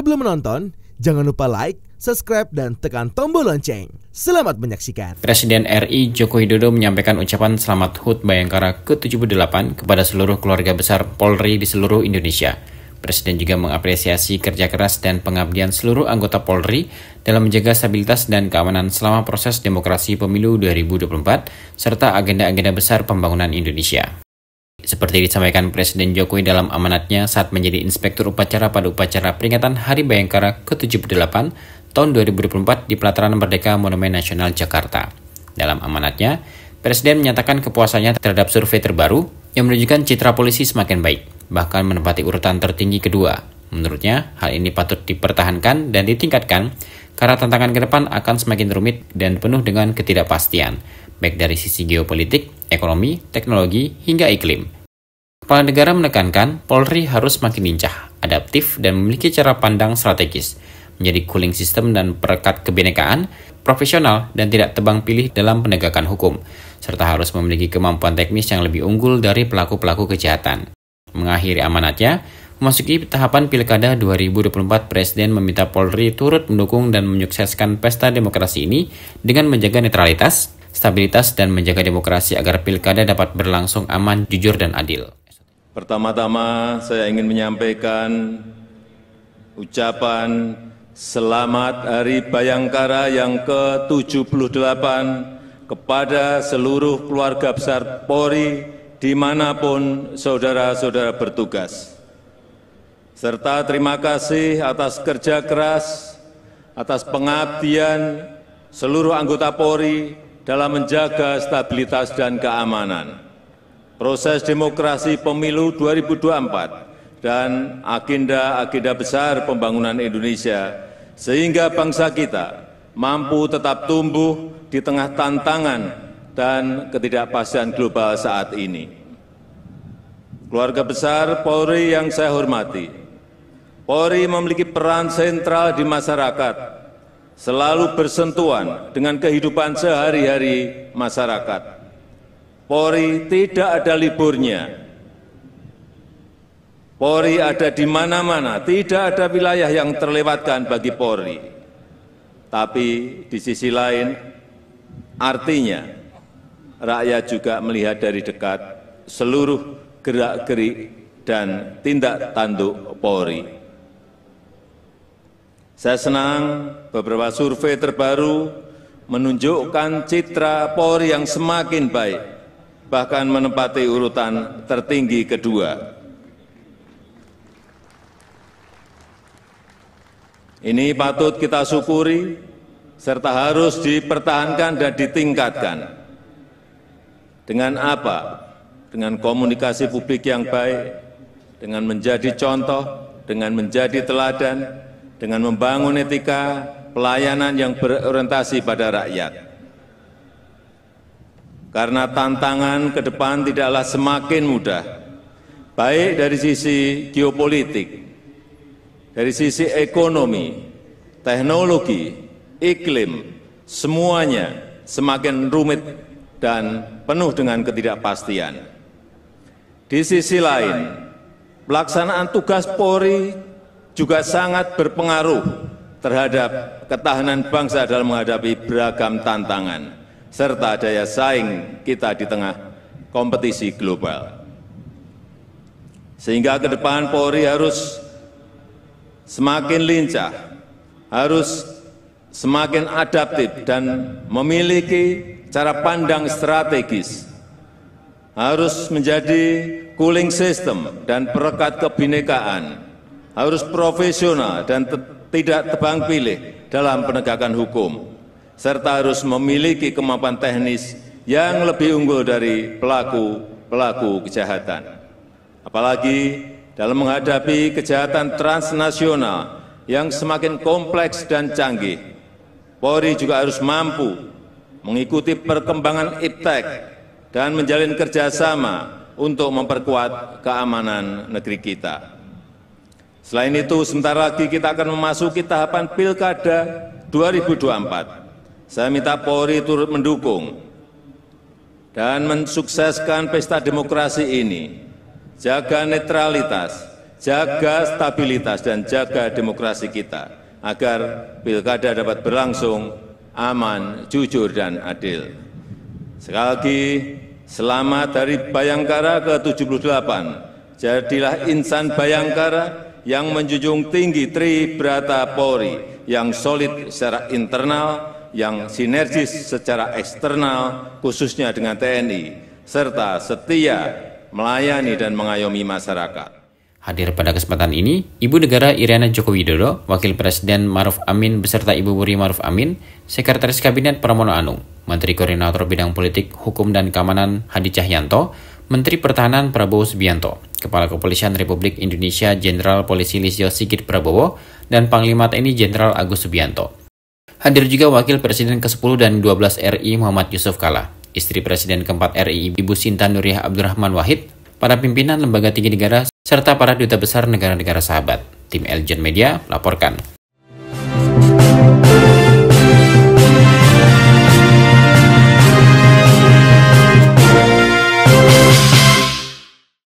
Sebelum menonton, jangan lupa like, subscribe, dan tekan tombol lonceng. Selamat menyaksikan. Presiden RI Joko Widodo menyampaikan ucapan selamat HUT Bayangkara ke-78 kepada seluruh keluarga besar Polri di seluruh Indonesia. Presiden juga mengapresiasi kerja keras dan pengabdian seluruh anggota Polri dalam menjaga stabilitas dan keamanan selama proses demokrasi pemilu 2024 serta agenda-agenda besar pembangunan Indonesia. Seperti disampaikan Presiden Jokowi dalam amanatnya saat menjadi Inspektur Upacara pada upacara peringatan Hari Bayangkara ke-78 tahun 2024 di Pelataran Merdeka Monumen Nasional Jakarta. Dalam amanatnya, Presiden menyatakan kepuasannya terhadap survei terbaru yang menunjukkan citra polisi semakin baik, bahkan menempati urutan tertinggi kedua. Menurutnya, hal ini patut dipertahankan dan ditingkatkan karena tantangan ke depan akan semakin rumit dan penuh dengan ketidakpastian, baik dari sisi geopolitik, ekonomi, teknologi, hingga iklim. Kepala negara menekankan Polri harus makin lincah, adaptif, dan memiliki cara pandang strategis, menjadi cooling system dan perekat kebinekaan, profesional, dan tidak tebang pilih dalam penegakan hukum, serta harus memiliki kemampuan teknis yang lebih unggul dari pelaku-pelaku kejahatan. Mengakhiri amanatnya, memasuki tahapan Pilkada 2024, Presiden meminta Polri turut mendukung dan menyukseskan pesta demokrasi ini dengan menjaga netralitas, stabilitas, dan menjaga demokrasi agar Pilkada dapat berlangsung aman, jujur, dan adil. Pertama-tama saya ingin menyampaikan ucapan Selamat Hari Bayangkara yang ke-78 kepada seluruh keluarga besar Polri dimanapun saudara-saudara bertugas. Serta terima kasih atas kerja keras, atas pengabdian seluruh anggota Polri dalam menjaga stabilitas dan keamanan, proses demokrasi pemilu 2024, dan agenda-agenda besar pembangunan Indonesia, sehingga bangsa kita mampu tetap tumbuh di tengah tantangan dan ketidakpastian global saat ini. Keluarga besar Polri yang saya hormati, Polri memiliki peran sentral di masyarakat, selalu bersentuhan dengan kehidupan sehari-hari masyarakat. Polri tidak ada liburnya. Polri ada di mana-mana, tidak ada wilayah yang terlewatkan bagi Polri. Tapi di sisi lain, artinya rakyat juga melihat dari dekat seluruh gerak-gerik dan tindak tanduk Polri. Saya senang beberapa survei terbaru menunjukkan citra Polri yang semakin baik, bahkan menempati urutan tertinggi kedua. Ini patut kita syukuri, serta harus dipertahankan dan ditingkatkan. Dengan apa? Dengan komunikasi publik yang baik, dengan menjadi contoh, dengan menjadi teladan, dengan membangun etika pelayanan yang berorientasi pada rakyat. Karena tantangan ke depan tidaklah semakin mudah, baik dari sisi geopolitik, dari sisi ekonomi, teknologi, iklim, semuanya semakin rumit dan penuh dengan ketidakpastian. Di sisi lain, pelaksanaan tugas Polri juga sangat berpengaruh terhadap ketahanan bangsa dalam menghadapi beragam tantangan, serta daya saing kita di tengah kompetisi global. Sehingga ke depan Polri harus semakin lincah, harus semakin adaptif dan memiliki cara pandang strategis, harus menjadi cooling system dan perekat kebinekaan, harus profesional dan tidak tebang pilih dalam penegakan hukum, serta harus memiliki kemampuan teknis yang lebih unggul dari pelaku-pelaku kejahatan. Apalagi dalam menghadapi kejahatan transnasional yang semakin kompleks dan canggih, Polri juga harus mampu mengikuti perkembangan iptek dan menjalin kerjasama untuk memperkuat keamanan negeri kita. Selain itu, sebentar lagi kita akan memasuki tahapan Pilkada 2024. Saya minta Polri turut mendukung dan mensukseskan pesta demokrasi ini. Jaga netralitas, jaga stabilitas dan jaga demokrasi kita, agar pilkada dapat berlangsung aman, jujur, dan adil. Sekali lagi, selamat Hari Bayangkara ke-78. Jadilah insan Bayangkara yang menjunjung tinggi Tribrata Polri, yang solid secara internal, yang sinergis secara eksternal, khususnya dengan TNI, serta setia melayani dan mengayomi masyarakat. Hadir pada kesempatan ini, Ibu Negara Iriana Joko Widodo, Wakil Presiden Maruf Amin beserta Ibu Wuri Maruf Amin, Sekretaris Kabinet Pramono Anung, Menteri Koordinator Bidang Politik, Hukum dan Keamanan Hadi Cahyanto, Menteri Pertahanan Prabowo Subianto, Kepala Kepolisian Republik Indonesia Jenderal Polisi Listio Sigit Prabowo, dan Panglima TNI Jenderal Agus Subianto. Hadir juga Wakil Presiden ke-10 dan 12 RI Muhammad Yusuf Kala, Istri Presiden ke-4 RI Ibu Sinta Nuriyah Abdurrahman Wahid, para pimpinan lembaga tinggi negara, serta para duta besar negara-negara sahabat. Tim Eljon Media melaporkan.